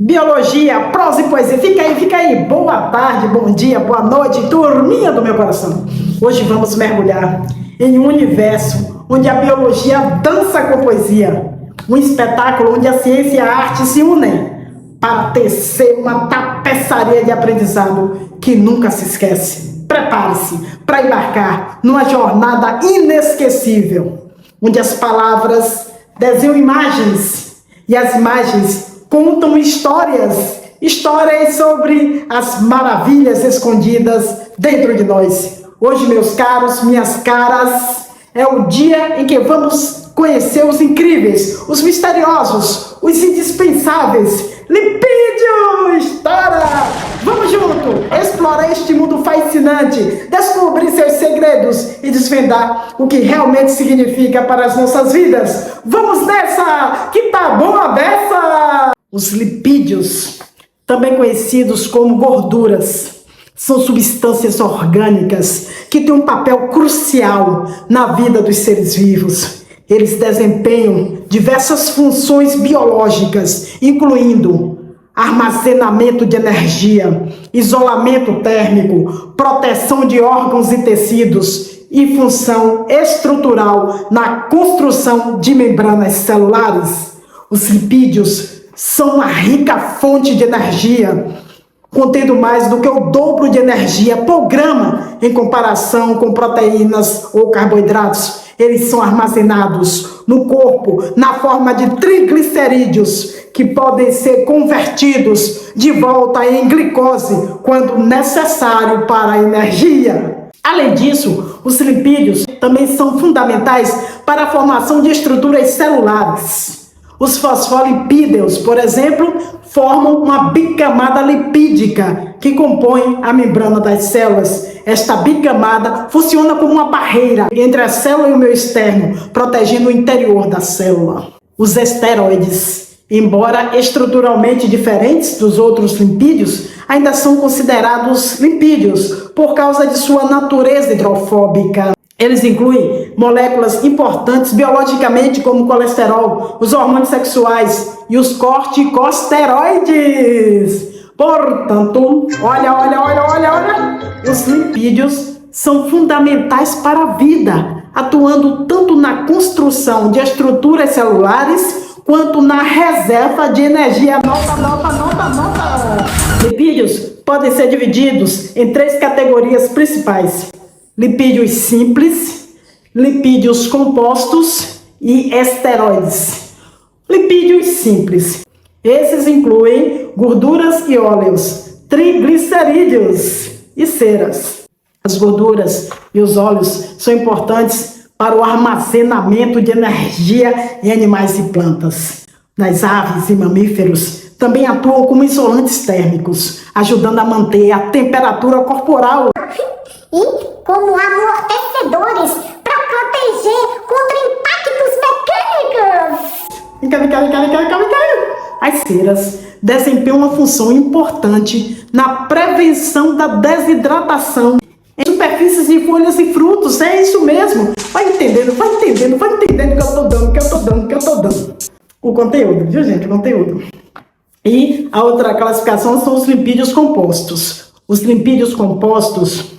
Biologia, prosa e poesia. Fica aí. Boa tarde, bom dia, boa noite, turminha do meu coração. Hoje vamos mergulhar em um universo onde a biologia dança com poesia. Um espetáculo onde a ciência e a arte se unem para tecer uma tapeçaria de aprendizado que nunca se esquece. Prepare-se para embarcar numa jornada inesquecível, onde as palavras desenham imagens e as imagens contam histórias sobre as maravilhas escondidas dentro de nós. Hoje, meus caros, minhas caras, é o dia em que vamos conhecer os incríveis, os misteriosos, os indispensáveis lipídios! Tora! Vamos junto explorar este mundo fascinante, descobrir seus segredos e desvendar o que realmente significa para as nossas vidas. Vamos nessa, que tá bom a beça! Os lipídios, também conhecidos como gorduras, são substâncias orgânicas que têm um papel crucial na vida dos seres vivos. Eles desempenham diversas funções biológicas, incluindo armazenamento de energia, isolamento térmico, proteção de órgãos e tecidos e função estrutural na construção de membranas celulares. Os lipídios são uma rica fonte de energia, contendo mais do que o dobro de energia por grama em comparação com proteínas ou carboidratos. Eles são armazenados no corpo na forma de triglicerídeos, que podem ser convertidos de volta em glicose quando necessário para a energia. Além disso, os lipídios também são fundamentais para a formação de estruturas celulares. Os fosfolipídeos, por exemplo, formam uma bicamada lipídica que compõe a membrana das células. Esta bicamada funciona como uma barreira entre a célula e o meio externo, protegendo o interior da célula. Os esteroides, embora estruturalmente diferentes dos outros lipídios, ainda são considerados lipídios por causa de sua natureza hidrofóbica. Eles incluem moléculas importantes biologicamente como o colesterol, os hormônios sexuais e os corticosteroides. Portanto, olha, os lipídios são fundamentais para a vida, atuando tanto na construção de estruturas celulares quanto na reserva de energia. Nota! Lipídios podem ser divididos em três categorias principais: lipídios simples, lipídios compostos e esteroides. Lipídios simples. Esses incluem gorduras e óleos, triglicerídeos e ceras. As gorduras e os óleos são importantes para o armazenamento de energia em animais e plantas. Nas aves e mamíferos, também atuam como isolantes térmicos, ajudando a manter a temperatura corporal e como amortecedores para proteger contra impactos mecânicos. As ceras desempenham uma função importante na prevenção da desidratação em superfícies de folhas e frutos. É isso mesmo. Vai entendendo que eu tô dando. O conteúdo, viu, gente? O conteúdo. E a outra classificação são os lipídios compostos. Os lipídios compostos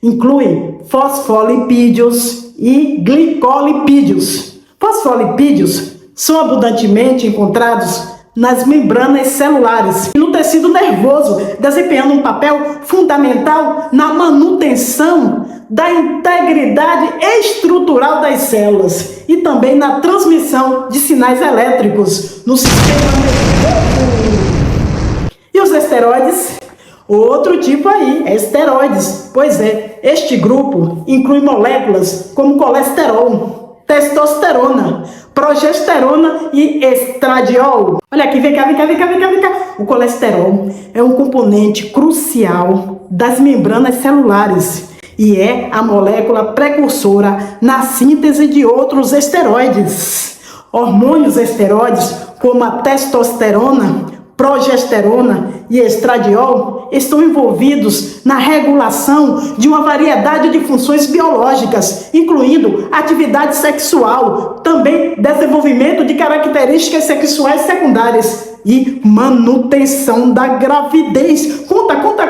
incluem fosfolipídios e glicolipídios. Fosfolipídios são abundantemente encontrados nas membranas celulares e no tecido nervoso, desempenhando um papel fundamental na manutenção da integridade estrutural das células e também na transmissão de sinais elétricos no sistema nervoso. E os esteroides? Outro tipo aí, esteroides. Pois é, este grupo inclui moléculas como colesterol, testosterona, progesterona e estradiol. Olha aqui, vem cá. O colesterol é um componente crucial das membranas celulares e é a molécula precursora na síntese de outros esteroides. Hormônios esteroides como a testosterona, progesterona e estradiol estão envolvidos na regulação de uma variedade de funções biológicas, incluindo atividade sexual, também desenvolvimento de características sexuais secundárias e manutenção da gravidez. Conta para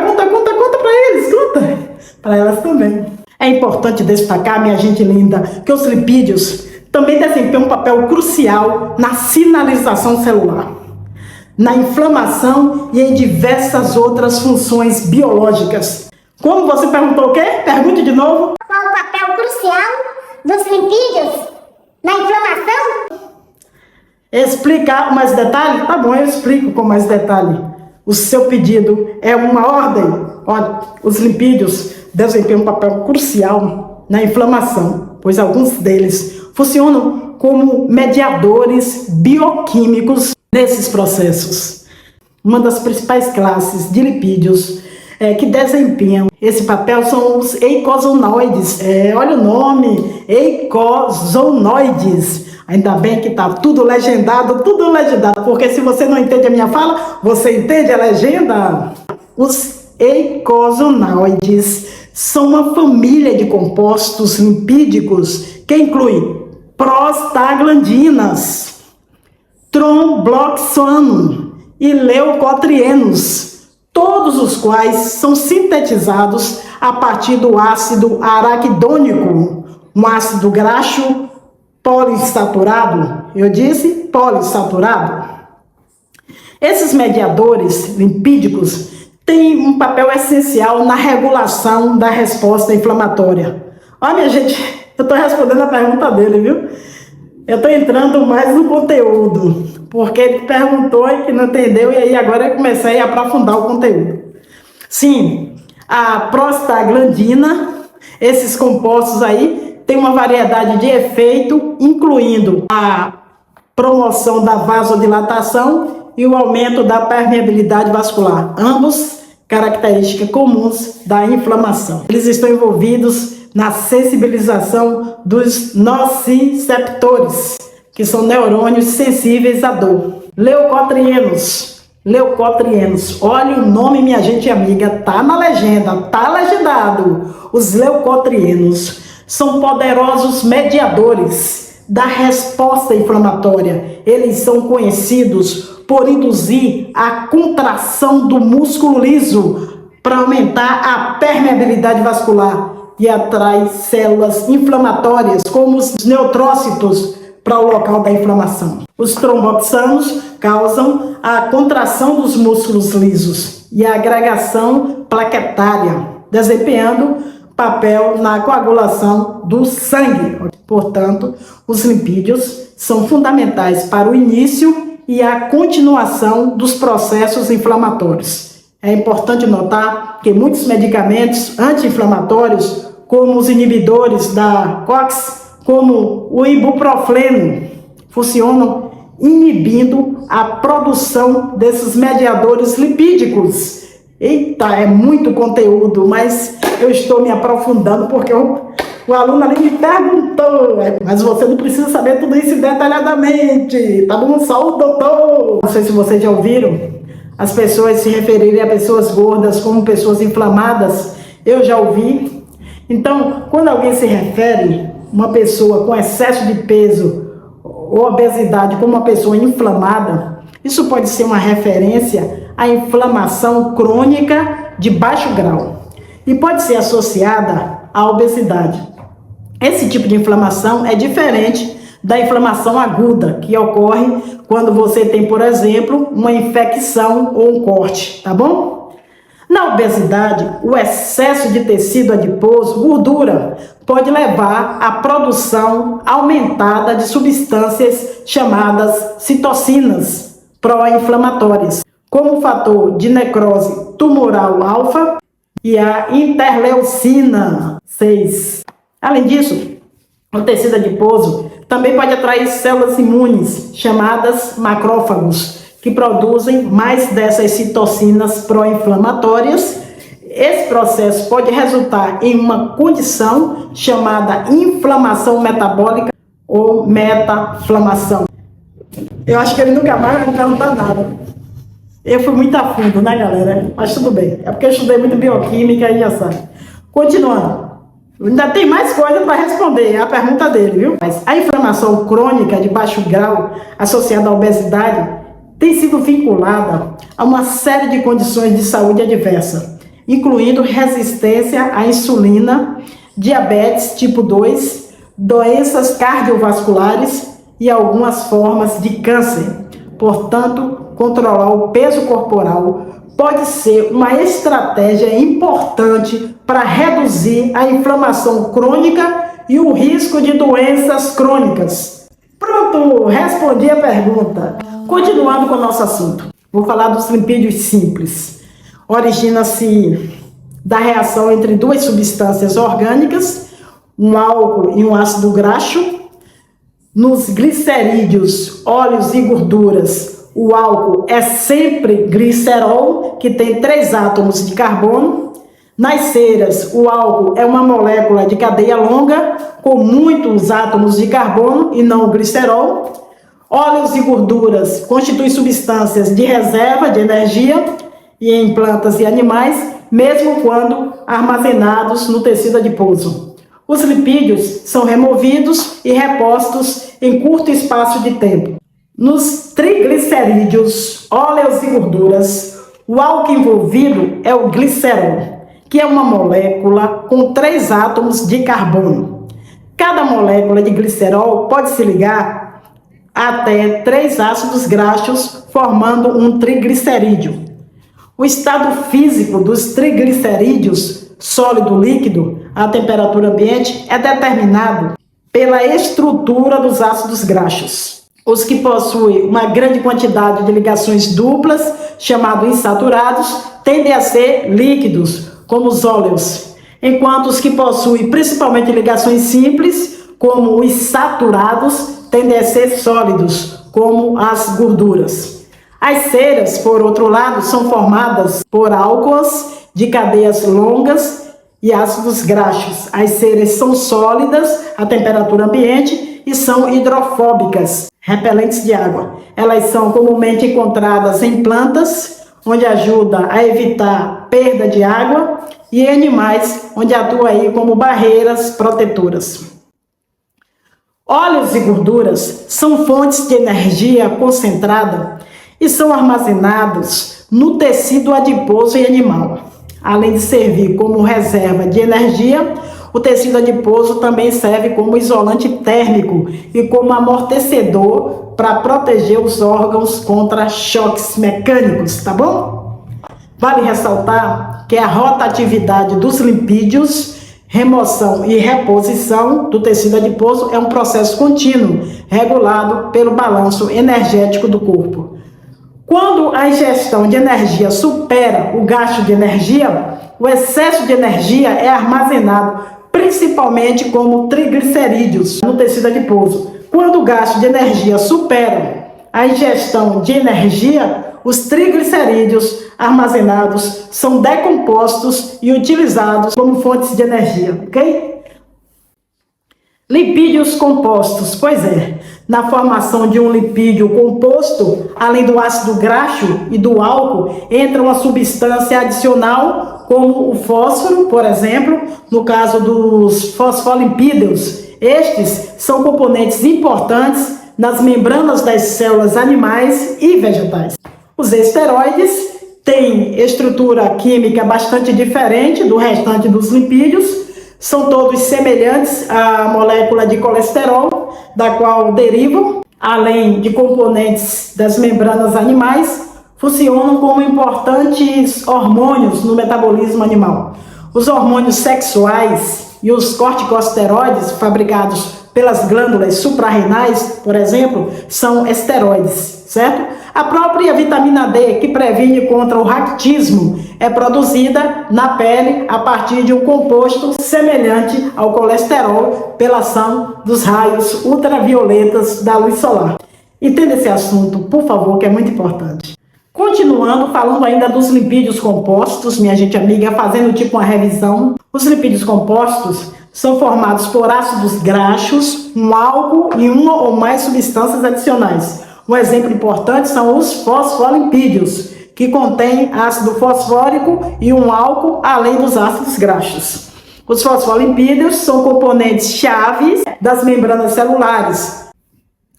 eles, conta para elas também. É importante destacar, minha gente linda, que os lipídios também desempenham um papel crucial na sinalização celular, na inflamação e em diversas outras funções biológicas. Como você perguntou o quê? Pergunte de novo. Qual o papel crucial dos lipídios na inflamação? Explicar com mais detalhe? Tá bom, eu explico com mais detalhe. O seu pedido é uma ordem. Olha, os lipídios desempenham um papel crucial na inflamação, pois alguns deles funcionam como mediadores bioquímicos nesses processos. Uma das principais classes de lipídios que desempenham esse papel são os eicosonoides. Olha o nome, eicosonoides. Ainda bem que tá tudo legendado, porque se você não entende a minha fala, você entende a legenda? Os eicosonoides são uma família de compostos lipídicos que inclui prostaglandinas, tromboxano e leucotrienos, todos os quais são sintetizados a partir do ácido araquidônico, um ácido graxo polissaturado. Eu disse polissaturado. Esses mediadores lipídicos têm um papel essencial na regulação da resposta inflamatória. Olha, minha gente, eu estou respondendo a pergunta dele, viu? Eu estou entrando mais no conteúdo, porque ele perguntou e que não entendeu, e aí agora eu comecei a aprofundar o conteúdo. Sim, a prostaglandina, esses compostos aí, tem uma variedade de efeito, incluindo a promoção da vasodilatação e o aumento da permeabilidade vascular, ambos características comuns da inflamação. Eles estão envolvidos na sensibilização dos nociceptores, que são neurônios sensíveis à dor. Leucotrienos, olha o nome, minha gente amiga, tá na legenda, tá legendado. Os leucotrienos são poderosos mediadores da resposta inflamatória. Eles são conhecidos por induzir a contração do músculo liso para aumentar a permeabilidade vascular e atrai células inflamatórias, como os neutrócitos, para o local da inflamação. Os tromboxanos causam a contração dos músculos lisos e a agregação plaquetária, desempenhando papel na coagulação do sangue. Portanto, os lipídios são fundamentais para o início e a continuação dos processos inflamatórios. É importante notar que muitos medicamentos anti-inflamatórios, como os inibidores da COX, como o ibuprofeno, funcionam inibindo a produção desses mediadores lipídicos. Eita, é muito conteúdo, mas eu estou me aprofundando porque o aluno ali me perguntou, mas você não precisa saber tudo isso detalhadamente, tá bom? Só o doutor. Não sei se vocês já ouviram as pessoas se referirem a pessoas gordas como pessoas inflamadas. Eu já ouvi. Então, quando alguém se refere a uma pessoa com excesso de peso ou obesidade como uma pessoa inflamada, isso pode ser uma referência à inflamação crônica de baixo grau e pode ser associada à obesidade. Esse tipo de inflamação é diferente da inflamação aguda, que ocorre quando você tem, por exemplo, uma infecção ou um corte, tá bom? Na obesidade, o excesso de tecido adiposo, gordura, pode levar à produção aumentada de substâncias chamadas citocinas pró-inflamatórias, como o fator de necrose tumoral alfa e a interleucina 6. Além disso, o tecido adiposo também pode atrair células imunes, chamadas macrófagos, que produzem mais dessas citocinas pró-inflamatórias. Esse processo pode resultar em uma condição chamada inflamação metabólica ou metaflamação. Eu acho que ele nunca mais vai me perguntar nada. Eu fui muito a fundo, né, galera? Mas tudo bem. É porque eu estudei muito bioquímica e já sabe. Continuando. Ainda tem mais coisa para responder a pergunta dele, viu? Mas a inflamação crônica de baixo grau associada à obesidade tem sido vinculada a uma série de condições de saúde adversa, incluindo resistência à insulina, diabetes tipo 2, doenças cardiovasculares e algumas formas de câncer. Portanto, controlar o peso corporal pode ser uma estratégia importante para reduzir a inflamação crônica e o risco de doenças crônicas. Pronto, respondi a pergunta. Continuando com o nosso assunto, vou falar dos lipídios simples. Origina-se da reação entre duas substâncias orgânicas, um álcool e um ácido graxo. Nos glicerídeos, óleos e gorduras, o álcool é sempre glicerol, que tem 3 átomos de carbono. Nas ceras, o álcool é uma molécula de cadeia longa, com muitos átomos de carbono e não o glicerol. Óleos e gorduras constituem substâncias de reserva de energia e em plantas e animais, mesmo quando armazenados no tecido adiposo. Os lipídios são removidos e repostos em curto espaço de tempo. Nos triglicerídeos, óleos e gorduras, o álcool envolvido é o glicerol, que é uma molécula com 3 átomos de carbono. Cada molécula de glicerol pode se ligar até 3 ácidos graxos, formando um triglicerídeo. O estado físico dos triglicerídeos, sólido líquido, a temperatura ambiente, é determinado pela estrutura dos ácidos graxos. Os que possuem uma grande quantidade de ligações duplas, chamados insaturados, tendem a ser líquidos, como os óleos, enquanto os que possuem principalmente ligações simples, como os saturados, tendem a ser sólidos, como as gorduras. As ceras, por outro lado, são formadas por álcools de cadeias longas e ácidos graxos. As ceras são sólidas à temperatura ambiente e são hidrofóbicas, repelentes de água. Elas são comumente encontradas em plantas, onde ajuda a evitar perda de água, e em animais, onde atua aí como barreiras protetoras. Óleos e gorduras são fontes de energia concentrada e são armazenados no tecido adiposo e animal. Além de servir como reserva de energia, o tecido adiposo também serve como isolante térmico e como amortecedor para proteger os órgãos contra choques mecânicos, tá bom? Vale ressaltar que a rotatividade dos lipídios, remoção e reposição do tecido adiposo é um processo contínuo, regulado pelo balanço energético do corpo. Quando a ingestão de energia supera o gasto de energia, o excesso de energia é armazenado principalmente como triglicerídeos no tecido adiposo. Quando o gasto de energia supera a ingestão de energia, os triglicerídeos armazenados são decompostos e utilizados como fontes de energia, ok? Lipídios compostos, pois é, na formação de um lipídio composto, além do ácido graxo e do álcool, entra uma substância adicional, como o fósforo, por exemplo, no caso dos fosfolipídios. Estes são componentes importantes nas membranas das células animais e vegetais. Os esteroides têm estrutura química bastante diferente do restante dos lipídios, são todos semelhantes à molécula de colesterol, da qual derivam, além de componentes das membranas animais, funcionam como importantes hormônios no metabolismo animal. Os hormônios sexuais e os corticosteroides, fabricados pelas glândulas suprarrenais, por exemplo, são esteroides, certo? A própria vitamina D, que previne contra o raquitismo, é produzida na pele a partir de um composto semelhante ao colesterol pela ação dos raios ultravioletas da luz solar. Entenda esse assunto, por favor, que é muito importante. Continuando, falando ainda dos lipídios compostos, minha gente amiga, fazendo tipo uma revisão. Os lipídios compostos são formados por ácidos graxos, um álcool e uma ou mais substâncias adicionais. Um exemplo importante são os fosfolipídios, que contêm ácido fosfórico e um álcool, além dos ácidos graxos. Os fosfolipídios são componentes chaves das membranas celulares.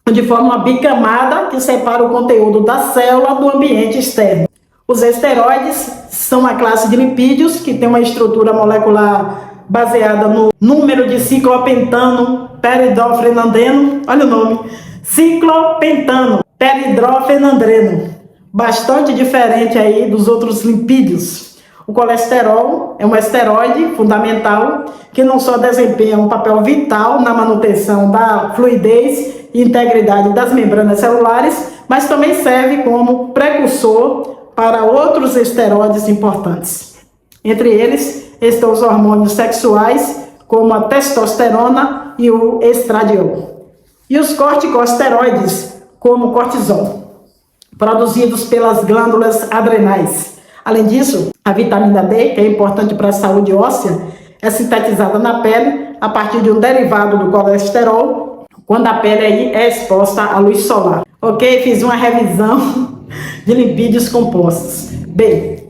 onde forma uma bicamada que separa o conteúdo da célula do ambiente externo. Os esteroides são uma classe de lipídios que tem uma estrutura molecular baseada no número de ciclopentano peridrofenandreno, olha o nome, ciclopentano peridrofenandreno, bastante diferente aí dos outros lipídios. O colesterol é um esteroide fundamental que não só desempenha um papel vital na manutenção da fluidez e integridade das membranas celulares, mas também serve como precursor para outros esteroides importantes. Entre eles estão os hormônios sexuais, como a testosterona e o estradiol. E os corticosteroides, como o cortisol, produzidos pelas glândulas adrenais. Além disso, a vitamina D, que é importante para a saúde óssea, é sintetizada na pele a partir de um derivado do colesterol, quando a pele aí é exposta à luz solar. Ok? Fiz uma revisão de lipídios compostos. Bem,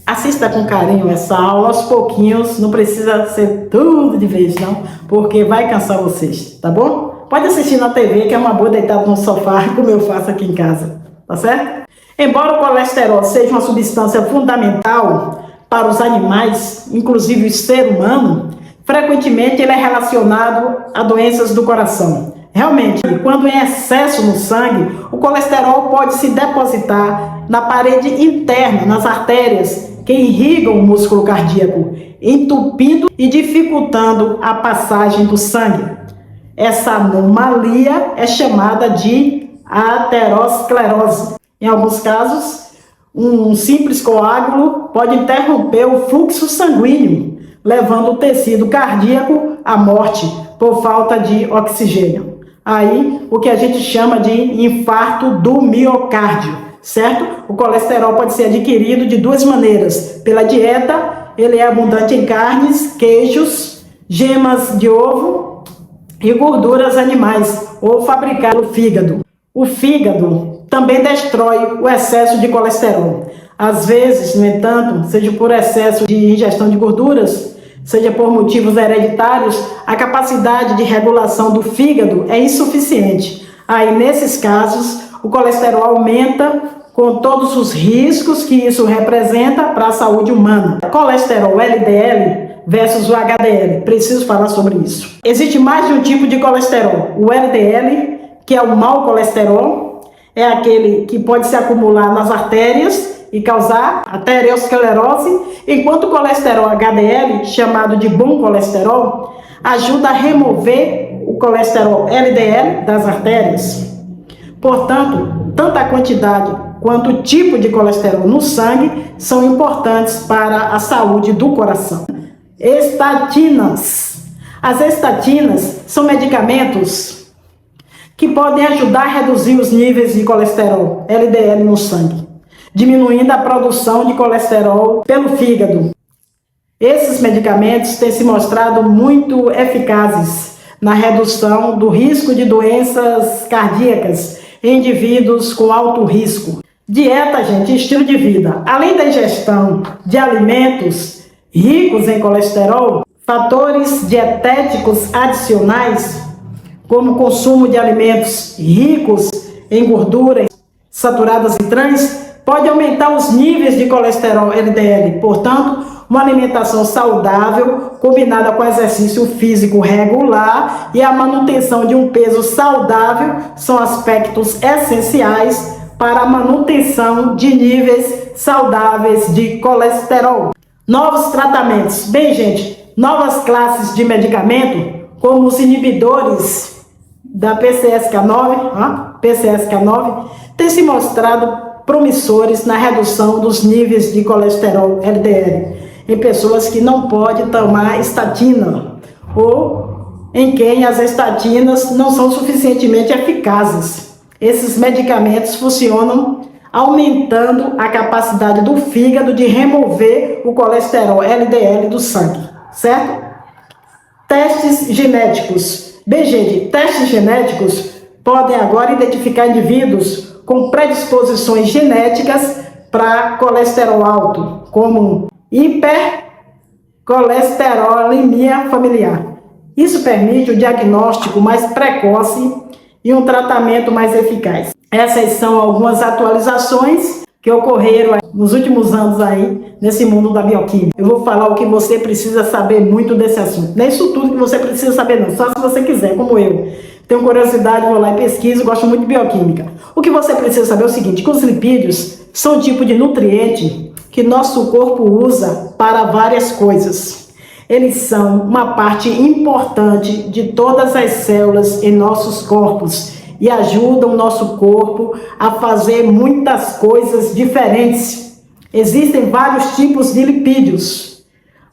assista com carinho essa aula aos pouquinhos, não precisa ser tudo de vez não, porque vai cansar vocês, tá bom? Pode assistir na TV, que é uma boa deitado no sofá, como eu faço aqui em casa, tá certo? Embora o colesterol seja uma substância fundamental para os animais, inclusive o ser humano, frequentemente ele é relacionado a doenças do coração. Realmente, quando em excesso no sangue, o colesterol pode se depositar na parede interna, nas artérias que irrigam o músculo cardíaco, entupindo e dificultando a passagem do sangue. Essa anomalia é chamada de aterosclerose. Em alguns casos, um simples coágulo pode interromper o fluxo sanguíneo, levando o tecido cardíaco à morte por falta de oxigênio. Aí, o que a gente chama de infarto do miocárdio, certo? O colesterol pode ser adquirido de duas maneiras. Pela dieta, ele é abundante em carnes, queijos, gemas de ovo e gorduras animais, ou fabricado no fígado. O fígado também destrói o excesso de colesterol. Às vezes, no entanto, seja por excesso de ingestão de gorduras, seja por motivos hereditários, a capacidade de regulação do fígado é insuficiente. Aí, nesses casos, o colesterol aumenta com todos os riscos que isso representa para a saúde humana. Colesterol LDL versus o HDL, preciso falar sobre isso. Existe mais de um tipo de colesterol. O LDL, que é o mau colesterol, é aquele que pode se acumular nas artérias e causar aterosclerose, enquanto o colesterol HDL, chamado de bom colesterol, ajuda a remover o colesterol LDL das artérias. Portanto, tanto a quantidade quanto o tipo de colesterol no sangue são importantes para a saúde do coração. Estatinas. As estatinas são medicamentos que podem ajudar a reduzir os níveis de colesterol LDL no sangue, diminuindo a produção de colesterol pelo fígado. Esses medicamentos têm se mostrado muito eficazes na redução do risco de doenças cardíacas em indivíduos com alto risco. Dieta, gente, estilo de vida. Além da ingestão de alimentos ricos em colesterol, fatores dietéticos adicionais, como o consumo de alimentos ricos em gorduras saturadas em trans, pode aumentar os níveis de colesterol LDL. Portanto, uma alimentação saudável, combinada com exercício físico regular e a manutenção de um peso saudável, são aspectos essenciais para a manutenção de níveis saudáveis de colesterol. Novos tratamentos. Bem, gente, novas classes de medicamento, como os inibidores da PCSK9, têm se mostrado promissores na redução dos níveis de colesterol LDL em pessoas que não podem tomar estatina ou em quem as estatinas não são suficientemente eficazes. Esses medicamentos funcionam aumentando a capacidade do fígado de remover o colesterol LDL do sangue, certo? Testes genéticos. Bem, gente, testes genéticos podem agora identificar indivíduos com predisposições genéticas para colesterol alto, como hipercolesterolemia familiar. Isso permite o diagnóstico mais precoce e um tratamento mais eficaz. Essas são algumas atualizações que ocorreram nos últimos anos aí, nesse mundo da bioquímica. Eu vou falar o que você precisa saber muito desse assunto. Não é isso tudo que você precisa saber não, só se você quiser, como eu. Tenho curiosidade, vou lá e pesquiso, gosto muito de bioquímica. O que você precisa saber é o seguinte, que os lipídios são um tipo de nutriente que nosso corpo usa para várias coisas. Eles são uma parte importante de todas as células em nossos corpos e ajudam o nosso corpo a fazer muitas coisas diferentes. Existem vários tipos de lipídios,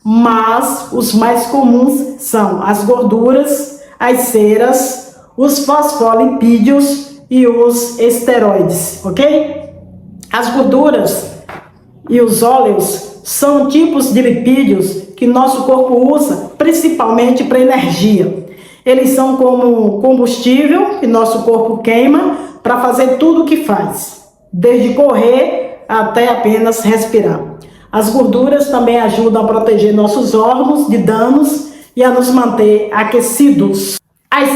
mas os mais comuns são as gorduras, as ceras, os fosfolipídios e os esteroides, ok? As gorduras e os óleos são tipos de lipídios que nosso corpo usa principalmente para energia. Eles são como combustível que nosso corpo queima para fazer tudo o que faz, desde correr até apenas respirar. As gorduras também ajudam a proteger nossos órgãos de danos e a nos manter aquecidos. As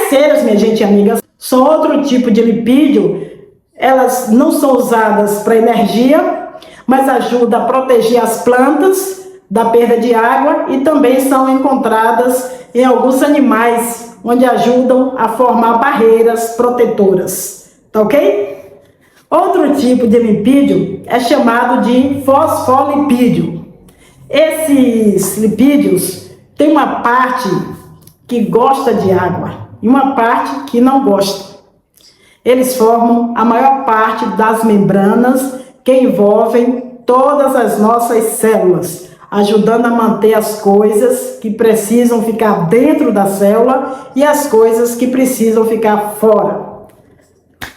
ceras, minha gente amiga, são outro tipo de lipídio. Elas não são usadas para energia, mas ajudam a proteger as plantas da perda de água e também são encontradas em alguns animais, onde ajudam a formar barreiras protetoras, tá ok? Outro tipo de lipídio é chamado de fosfolipídio. Esses lipídios têm uma parte que gosta de água e uma parte que não gosta. Eles formam a maior parte das membranas que envolvem todas as nossas células, ajudando a manter as coisas que precisam ficar dentro da célula e as coisas que precisam ficar fora.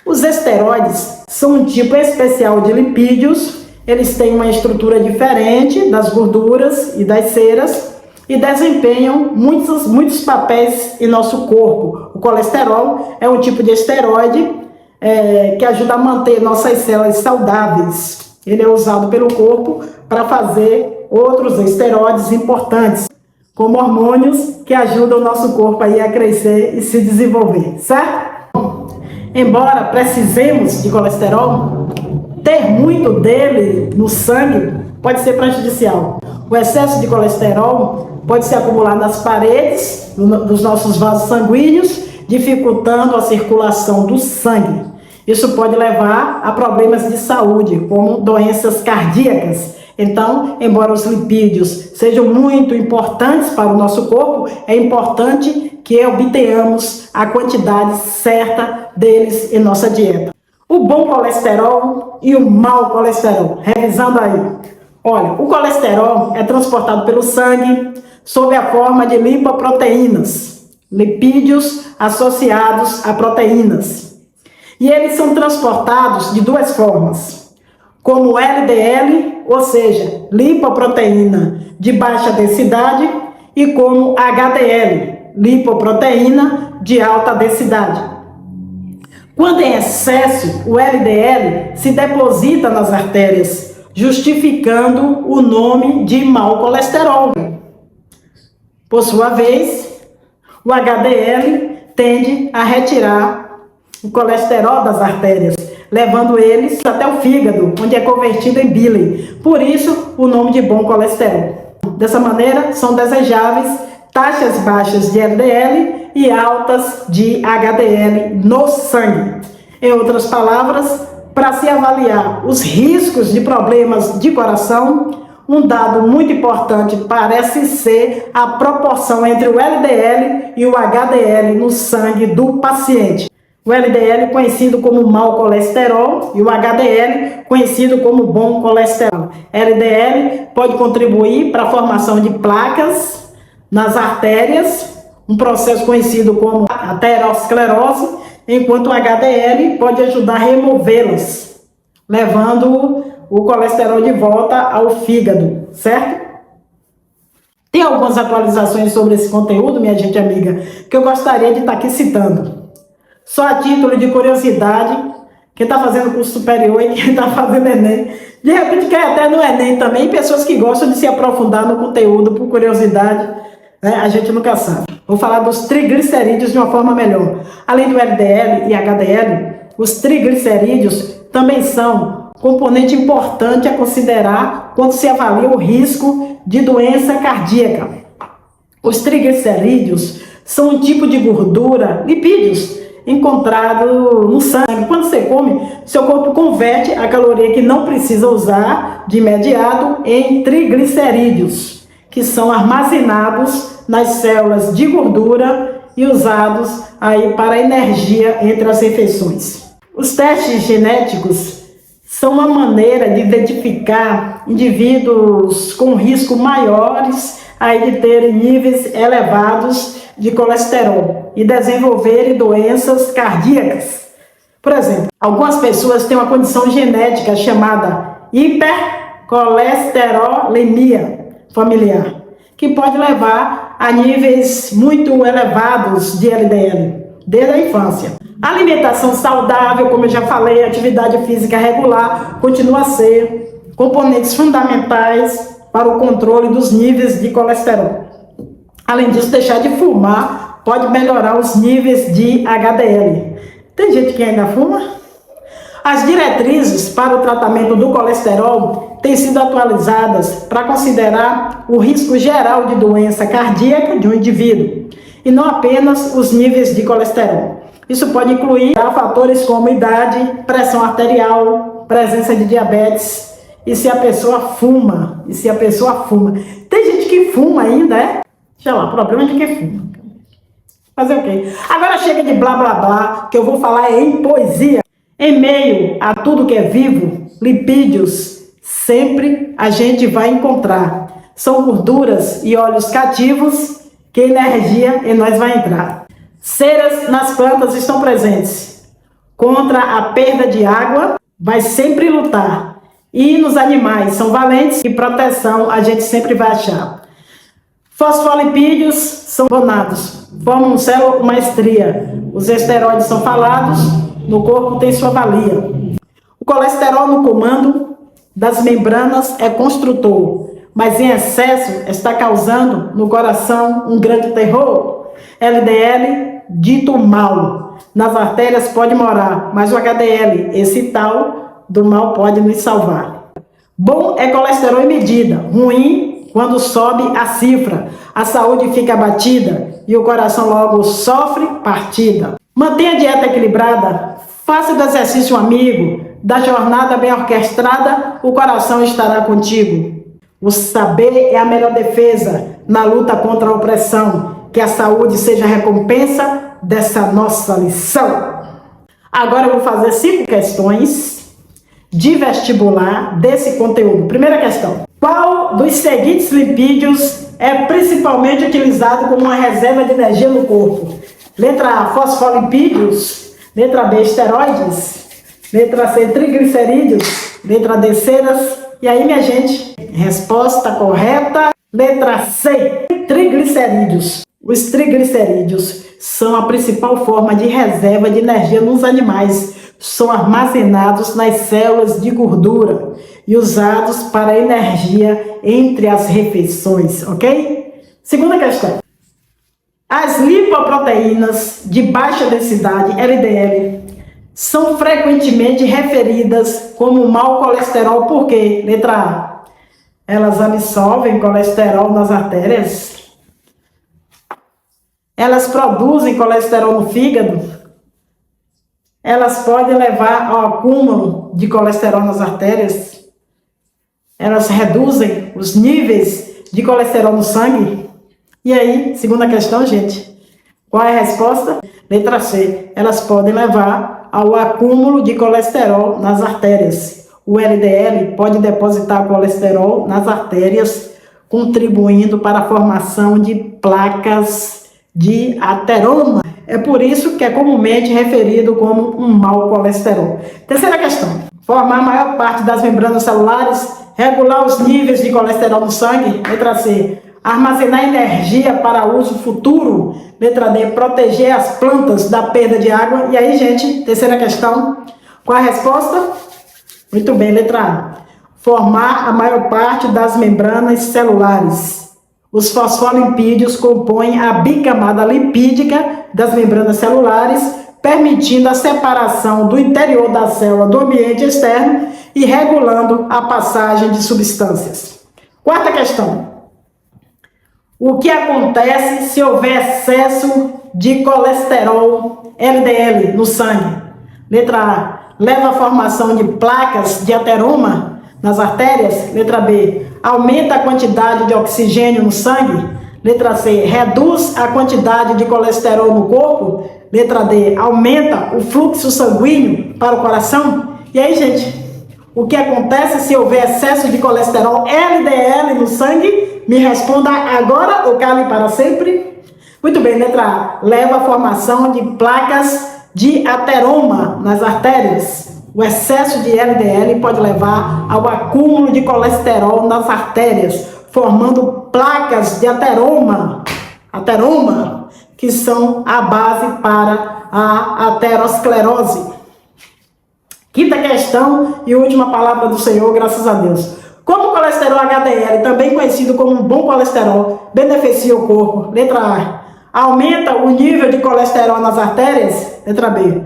Os esteroides são um tipo especial de lipídios. Eles têm uma estrutura diferente das gorduras e das ceras e desempenham muitos papéis em nosso corpo. O colesterol é um tipo de esteroide que ajuda a manter nossas células saudáveis. Ele é usado pelo corpo para fazer outros esteroides importantes, como hormônios que ajudam o nosso corpo aí a crescer e se desenvolver, certo? Embora precisemos de colesterol, ter muito dele no sangue pode ser prejudicial. O excesso de colesterol pode se acumular nas paredes dos nossos vasos sanguíneos, dificultando a circulação do sangue. Isso pode levar a problemas de saúde, como doenças cardíacas. Então, embora os lipídios sejam muito importantes para o nosso corpo, é importante que obtenhamos a quantidade certa deles em nossa dieta. O bom colesterol e o mau colesterol. Revisando aí. Olha, o colesterol é transportado pelo sangue sob a forma de lipoproteínas, lipídios associados a proteínas. E eles são transportados de duas formas, como LDL, ou seja, lipoproteína de baixa densidade, e como HDL, lipoproteína de alta densidade. Quando em excesso, o LDL se deposita nas artérias, justificando o nome de mau colesterol. Por sua vez, o HDL tende a retirar o colesterol das artérias, levando eles até o fígado, onde é convertido em bile. Por isso, o nome de bom colesterol. Dessa maneira, são desejáveis taxas baixas de LDL e altas de HDL no sangue. Em outras palavras, para se avaliar os riscos de problemas de coração, um dado muito importante parece ser a proporção entre o LDL e o HDL no sangue do paciente. O LDL conhecido como mau colesterol e o HDL conhecido como bom colesterol. LDL pode contribuir para a formação de placas nas artérias, um processo conhecido como aterosclerose, enquanto o HDL pode ajudar a removê-las, levando o colesterol de volta ao fígado, certo? Tem algumas atualizações sobre esse conteúdo, minha gente amiga, que eu gostaria de estar aqui citando. Só a título de curiosidade, quem está fazendo curso superior e quem está fazendo Enem, de repente cai até no Enem também, pessoas que gostam de se aprofundar no conteúdo por curiosidade, né? A gente nunca sabe. Vou falar dos triglicerídeos de uma forma melhor. Além do LDL e HDL, os triglicerídeos também são componente importante a considerar quando se avalia o risco de doença cardíaca. Os triglicerídeos são um tipo de gordura, lipídios, encontrado no sangue. Quando você come, seu corpo converte a caloria que não precisa usar de imediato em triglicerídeos, que são armazenados nas células de gordura e usados aí para energia entre as refeições. Os testes genéticos são uma maneira de identificar indivíduos com risco maiores aí de terem níveis elevados de colesterol e desenvolverem doenças cardíacas. Por exemplo, algumas pessoas têm uma condição genética chamada hipercolesterolemia familiar, que pode levar a níveis muito elevados de LDL desde a infância. A alimentação saudável, como eu já falei, a atividade física regular continua a ser componentes fundamentais para o controle dos níveis de colesterol. Além disso, deixar de fumar pode melhorar os níveis de HDL. Tem gente que ainda fuma? As diretrizes para o tratamento do colesterol têm sido atualizadas para considerar o risco geral de doença cardíaca de um indivíduo, e não apenas os níveis de colesterol. Isso pode incluir fatores como idade, pressão arterial, presença de diabetes, e se a pessoa fuma. Tem gente que fuma ainda, é? Sei lá, o problema é de quem fuma. Fazer o quê? Agora chega de blá blá blá, que eu vou falar em poesia. Em meio a tudo que é vivo, lipídios sempre a gente vai encontrar. São gorduras e óleos cativos que energia em nós vai entrar. Ceras nas plantas estão presentes. Contra a perda de água, vai sempre lutar. E nos animais são valentes e proteção a gente sempre vai achar. Fosfolipídios são bonados, formam célula com maestria. Os esteroides são falados, no corpo tem sua valia. O colesterol no comando das membranas é construtor, mas em excesso está causando no coração um grande terror. LDL, dito mal, nas artérias pode morar, mas o HDL, esse tal, do mal pode nos salvar. Bom é colesterol em medida, ruim quando sobe a cifra, a saúde fica abatida e o coração logo sofre partida. Mantenha a dieta equilibrada, faça do exercício um amigo, da jornada bem orquestrada, o coração estará contigo. O saber é a melhor defesa na luta contra a opressão, que a saúde seja a recompensa dessa nossa lição. Agora eu vou fazer 5 questões de vestibular desse conteúdo. Primeira questão: qual dos seguintes lipídios é principalmente utilizado como uma reserva de energia no corpo? Letra A, fosfolipídios. Letra B, esteroides. Letra C, triglicerídeos. Letra D, ceras. E aí, minha gente, resposta correta, letra C, triglicerídeos. Os triglicerídeos são a principal forma de reserva de energia nos animais. São armazenados nas células de gordura e usados para energia entre as refeições, ok? Segunda questão. As lipoproteínas de baixa densidade, LDL, são frequentemente referidas como mau colesterol, por quê? Letra A, elas absorvem colesterol nas artérias. Elas produzem colesterol no fígado. Elas podem levar ao acúmulo de colesterol nas artérias. Elas reduzem os níveis de colesterol no sangue. E aí, segunda questão, gente. Qual é a resposta? Letra C. Elas podem levar ao acúmulo de colesterol nas artérias. O LDL pode depositar colesterol nas artérias, contribuindo para a formação de placas de ateroma. É por isso que é comumente referido como um mau colesterol. Terceira questão. Formar a maior parte das membranas celulares, regular os níveis de colesterol no sangue. Letra C. Armazenar energia para uso futuro. Letra D. Proteger as plantas da perda de água. E aí, gente, terceira questão. Qual a resposta? Muito bem, letra A. Formar a maior parte das membranas celulares. Os fosfolipídios compõem a bicamada lipídica das membranas celulares, permitindo a separação do interior da célula do ambiente externo e regulando a passagem de substâncias. Quarta questão. O que acontece se houver excesso de colesterol LDL no sangue? Letra A. Leva à formação de placas de ateroma nas artérias. Letra B. Aumenta a quantidade de oxigênio no sangue. Letra C. Reduz a quantidade de colesterol no corpo. Letra D. Aumenta o fluxo sanguíneo para o coração. E aí, gente, o que acontece se houver excesso de colesterol LDL no sangue? Me responda agora ou cale para sempre. Muito bem, letra A. Leva à formação de placas de ateroma nas artérias. O excesso de LDL pode levar ao acúmulo de colesterol nas artérias, formando placas de ateroma, que são a base para a aterosclerose. Quinta questão e última palavra do Senhor, graças a Deus. Como o colesterol HDL, também conhecido como bom colesterol, beneficia o corpo? Letra A. Aumenta o nível de colesterol nas artérias? Letra B.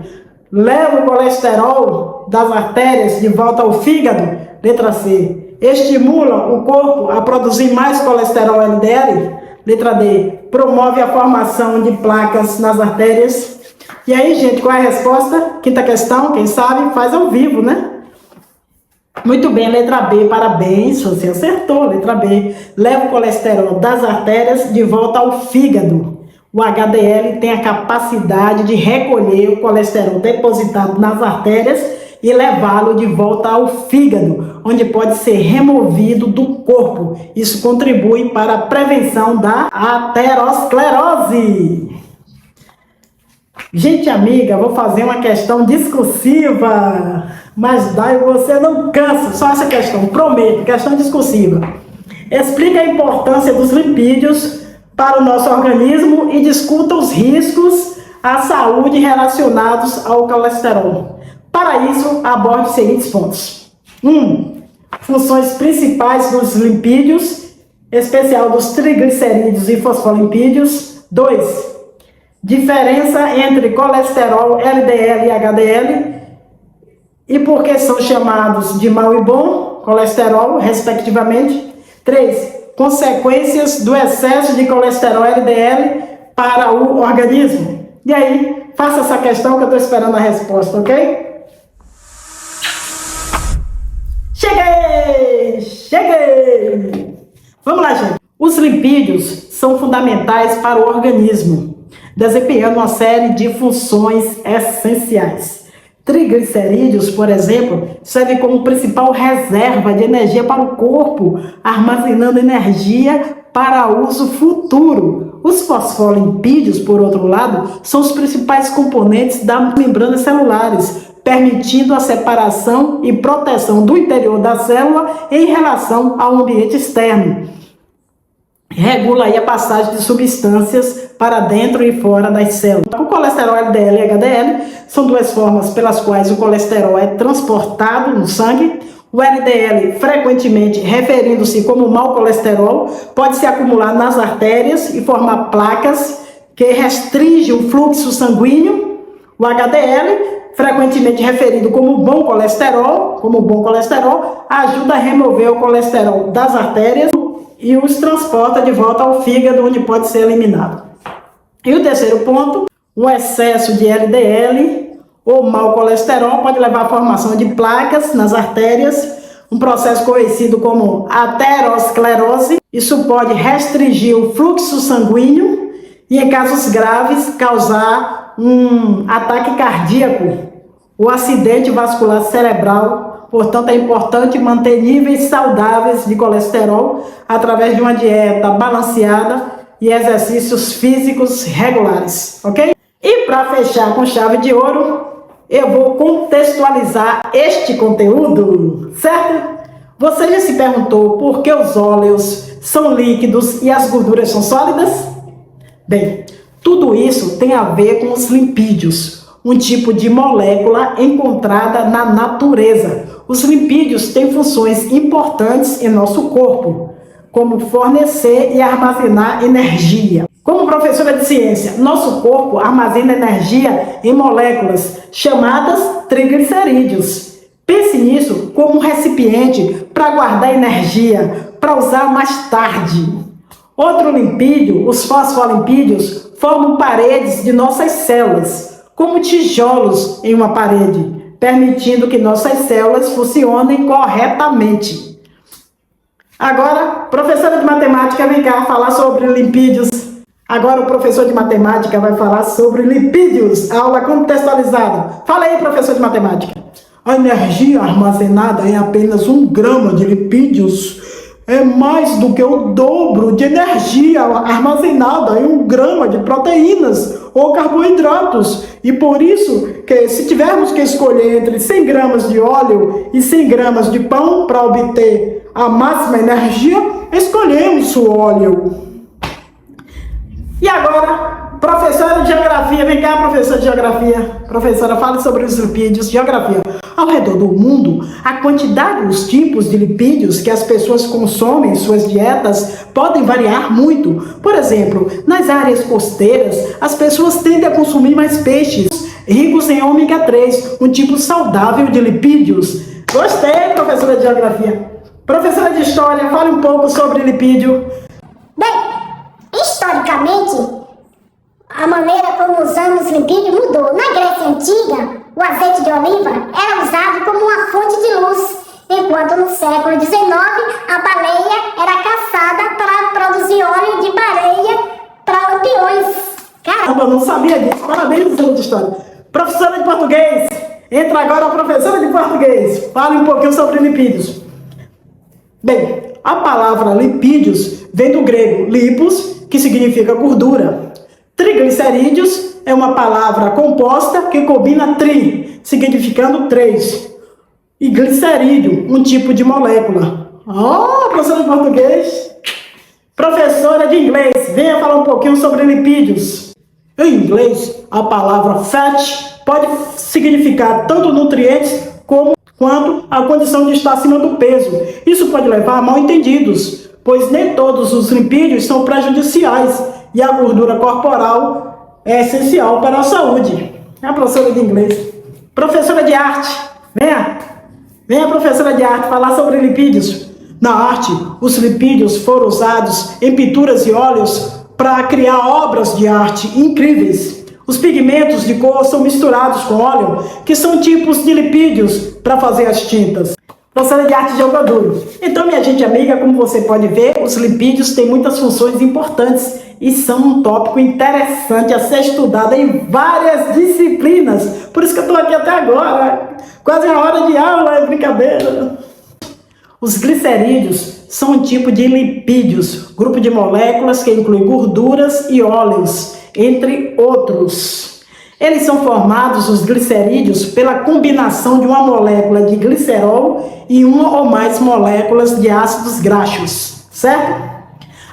Leva o colesterol das artérias de volta ao fígado? Letra C. Estimula o corpo a produzir mais colesterol LDL? Letra D. Promove a formação de placas nas artérias? E aí, gente, qual é a resposta? Quinta questão, quem sabe faz ao vivo, né? Muito bem, letra B, parabéns, você acertou. Letra B. Leva o colesterol das artérias de volta ao fígado. O HDL tem a capacidade de recolher o colesterol depositado nas artérias e levá-lo de volta ao fígado, onde pode ser removido do corpo. Isso contribui para a prevenção da aterosclerose. Gente amiga, vou fazer uma questão discursiva, mas daí você não cansa, só essa questão, prometo, questão discursiva. Explica a importância dos lipídios para o nosso organismo e discuta os riscos à saúde relacionados ao colesterol. Para isso, aborde os seguintes pontos. 1. Funções principais dos lipídios, especial dos triglicerídeos e fosfolipídios. 2. Diferença entre colesterol LDL e HDL e por que são chamados de mau e bom colesterol, respectivamente. 3. Consequências do excesso de colesterol LDL para o organismo. E aí, faça essa questão que eu estou esperando a resposta, ok? Cheguei! Vamos lá, gente. Os lipídios são fundamentais para o organismo, desempenhando uma série de funções essenciais. Triglicerídeos, por exemplo, servem como principal reserva de energia para o corpo, armazenando energia para uso futuro. Os fosfolipídios, por outro lado, são os principais componentes das membranas celulares, permitindo a separação e proteção do interior da célula em relação ao ambiente externo. Regula aí a passagem de substâncias para dentro e fora das células. O colesterol LDL e HDL são duas formas pelas quais o colesterol é transportado no sangue. O LDL, frequentemente referindo-se como mau colesterol, pode se acumular nas artérias e formar placas que restringem o fluxo sanguíneo. O HDL, frequentemente referido como bom colesterol, ajuda a remover o colesterol das artérias e os transporta de volta ao fígado, onde pode ser eliminado. E o terceiro ponto, o excesso de LDL ou mau colesterol pode levar à formação de placas nas artérias, um processo conhecido como aterosclerose. Isso pode restringir o fluxo sanguíneo e, em casos graves, causar um ataque cardíaco ou acidente vascular cerebral. Portanto, é importante manter níveis saudáveis de colesterol através de uma dieta balanceada e exercícios físicos regulares, ok? E para fechar com chave de ouro, eu vou contextualizar este conteúdo, certo? Você já se perguntou por que os óleos são líquidos e as gorduras são sólidas? Bem, tudo isso tem a ver com os lipídios, um tipo de molécula encontrada na natureza. Os lipídios têm funções importantes em nosso corpo, como fornecer e armazenar energia. Como professora de ciência, nosso corpo armazena energia em moléculas chamadas triglicerídeos. Pense nisso como um recipiente para guardar energia, para usar mais tarde. Outro lipídio, os fosfolipídios, formam paredes de nossas células, como tijolos em uma parede, permitindo que nossas células funcionem corretamente. Agora, professora de matemática, vem cá falar sobre lipídios. Agora o professor de matemática vai falar sobre lipídios, aula contextualizada. Fala aí, professor de matemática. A energia armazenada em apenas 1 grama de lipídios é mais do que o dobro de energia armazenada em 1 grama de proteínas ou carboidratos. E por isso, que se tivermos que escolher entre 100 gramas de óleo e 100 gramas de pão para obter a máxima energia, escolhemos o óleo. E agora, professora de geografia, vem cá, professora de geografia. Professora, fale sobre os lipídios, geografia. Ao redor do mundo, a quantidade e os tipos de lipídios que as pessoas consomem em suas dietas podem variar muito. Por exemplo, nas áreas costeiras, as pessoas tendem a consumir mais peixes ricos em ômega 3, um tipo saudável de lipídios. Gostei, professora de geografia. Professora de história, fale um pouco sobre lipídio. Bem, historicamente, a maneira como usamos lipídio mudou. Na Grécia Antiga, o azeite de oliva era usado como uma fonte de luz, enquanto no século XIX a baleia era caçada para produzir óleo de baleia para lampiões. Caramba, eu não sabia disso. Parabéns, professora de história. Professora de português, entra agora a professora de português. Fale um pouquinho sobre lipídios. Bem, a palavra lipídios vem do grego lipos, que significa gordura. Triglicerídeos é uma palavra composta que combina tri, significando 3. E glicerídeo, um tipo de molécula. Professora de português. Professora de inglês, venha falar um pouquinho sobre lipídios. Em inglês, a palavra fat pode significar tanto nutrientes quanto a condição de estar acima do peso. Isso pode levar a mal-entendidos, pois nem todos os lipídios são prejudiciais e a gordura corporal é essencial para a saúde. É a professora de inglês. Professora de arte, venha professora de arte falar sobre lipídios. Na arte, os lipídios foram usados em pinturas e óleos para criar obras de arte incríveis. Os pigmentos de cor são misturados com óleo, que são tipos de lipídios para fazer as tintas. Professora de arte de jogo duro. Então, minha gente amiga, como você pode ver, os lipídios têm muitas funções importantes e são um tópico interessante a ser estudado em várias disciplinas. Por isso que eu estou aqui até agora. Quase a hora de aula, é brincadeira. Os glicerídeos são um tipo de lipídios, grupo de moléculas que inclui gorduras e óleos, entre outros. Eles são formados, os glicerídeos, pela combinação de uma molécula de glicerol e uma ou mais moléculas de ácidos graxos, certo?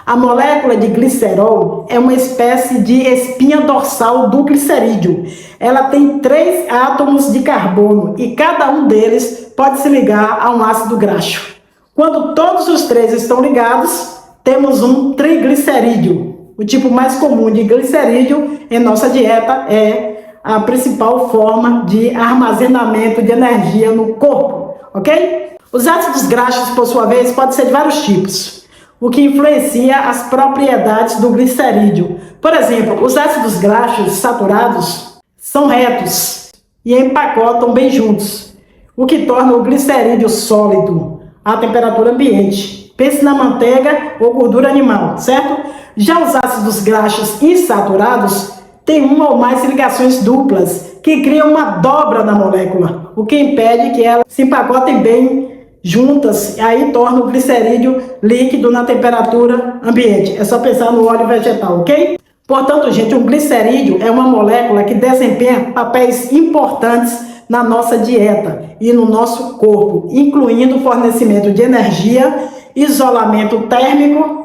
A molécula de glicerol é uma espécie de espinha dorsal do glicerídeo. Ela tem 3 átomos de carbono e cada um deles pode se ligar a um ácido graxo. Quando todos os 3 estão ligados, temos um triglicerídeo. O tipo mais comum de glicerídeo em nossa dieta é a principal forma de armazenamento de energia no corpo, ok? Os ácidos graxos, por sua vez, podem ser de vários tipos, o que influencia as propriedades do glicerídeo. Por exemplo, os ácidos graxos saturados são retos e empacotam bem juntos, o que torna o glicerídeo sólido à temperatura ambiente. Pense na manteiga ou gordura animal, certo? Já os ácidos graxos insaturados têm uma ou mais ligações duplas, que criam uma dobra da molécula, o que impede que elas se empacotem bem juntas, e aí torna o glicerídeo líquido na temperatura ambiente. É só pensar no óleo vegetal, ok? Portanto, gente, o glicerídeo é uma molécula que desempenha papéis importantes na nossa dieta e no nosso corpo, incluindo o fornecimento de energia, isolamento térmico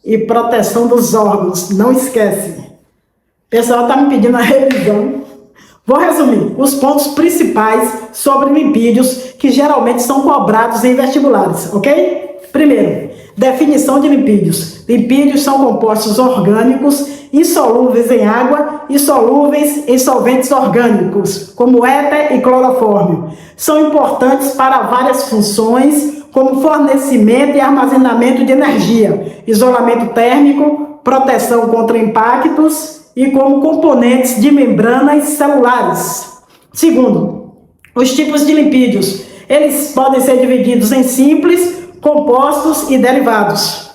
e proteção dos órgãos. Não esquece. O pessoal está me pedindo a revisão. Vou resumir os pontos principais sobre lipídios que geralmente são cobrados em vestibulares, ok? Primeiro, Definição de lipídios. Lipídios são compostos orgânicos insolúveis em água e solúveis em solventes orgânicos, como éter e clorofórmio. São importantes para várias funções, como fornecimento e armazenamento de energia, isolamento térmico, proteção contra impactos e como componentes de membranas celulares. Segundo, os tipos de lipídios. Eles podem ser divididos em simples, compostos e derivados.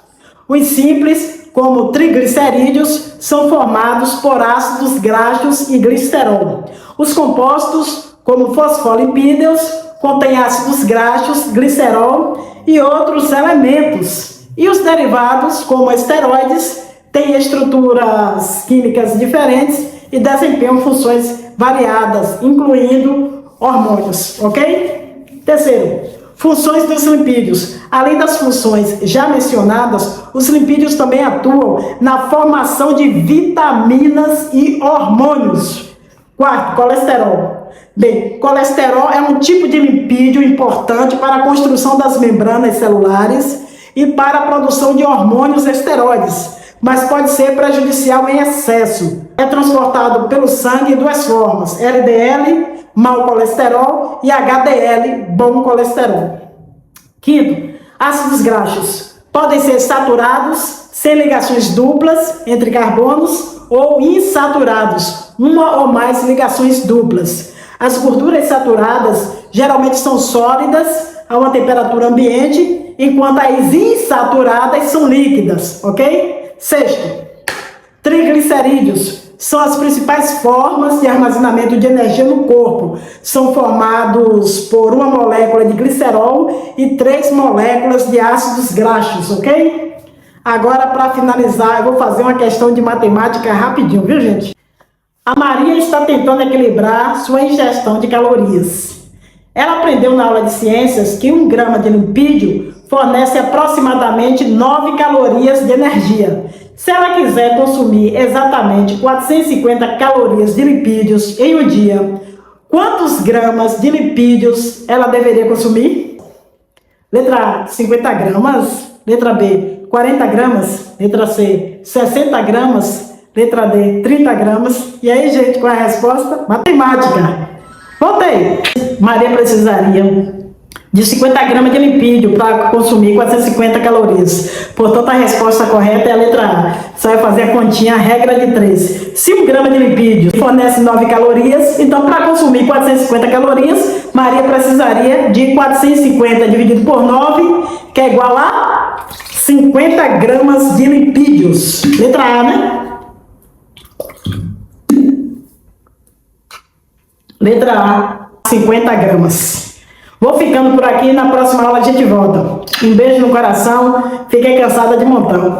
Os simples, como triglicerídeos, são formados por ácidos graxos e glicerol. Os compostos, como fosfolipídios, contêm ácidos graxos, glicerol e outros elementos. E os derivados, como esteroides, têm estruturas químicas diferentes e desempenham funções variadas, incluindo hormônios, ok? Terceiro, funções dos lipídios. Além das funções já mencionadas, os lipídios também atuam na formação de vitaminas e hormônios. Quarto, colesterol. Bem, colesterol é um tipo de lipídio importante para a construção das membranas celulares e para a produção de hormônios esteroides, mas pode ser prejudicial em excesso. É transportado pelo sangue em duas formas: LDL, mau colesterol, e HDL, bom colesterol. Quinto, ácidos graxos. Podem ser saturados, sem ligações duplas entre carbonos, ou insaturados, uma ou mais ligações duplas. As gorduras saturadas geralmente são sólidas a uma temperatura ambiente, enquanto as insaturadas são líquidas, ok? Sexto, triglicerídeos são as principais formas de armazenamento de energia no corpo. São formados por uma molécula de glicerol e 3 moléculas de ácidos graxos, ok? Agora, para finalizar, eu vou fazer uma questão de matemática rapidinho, viu, gente? A Maria está tentando equilibrar sua ingestão de calorias. Ela aprendeu na aula de ciências que 1 grama de lipídio fornece aproximadamente 9 calorias de energia. Se ela quiser consumir exatamente 450 calorias de lipídios em um dia, quantos gramas de lipídios ela deveria consumir? Letra A, 50 gramas. Letra B, 40 gramas. Letra C, 60 gramas. Letra D, 30 gramas. E aí, gente, qual é a resposta? Matemática. Voltei. Maria precisaria de 50 gramas de lipídio para consumir 450 calorias. Portanto, a resposta correta é a letra A. Você vai fazer a continha, a regra de 3. Se 1 grama de lipídio fornece 9 calorias, então para consumir 450 calorias, Maria precisaria de 450 dividido por 9, que é igual a 50 gramas de lipídios. Letra A, né? Letra A, 50 gramas. Vou ficando por aqui, na próxima aula a gente volta. Um beijo no coração, fiquei cansada de montão.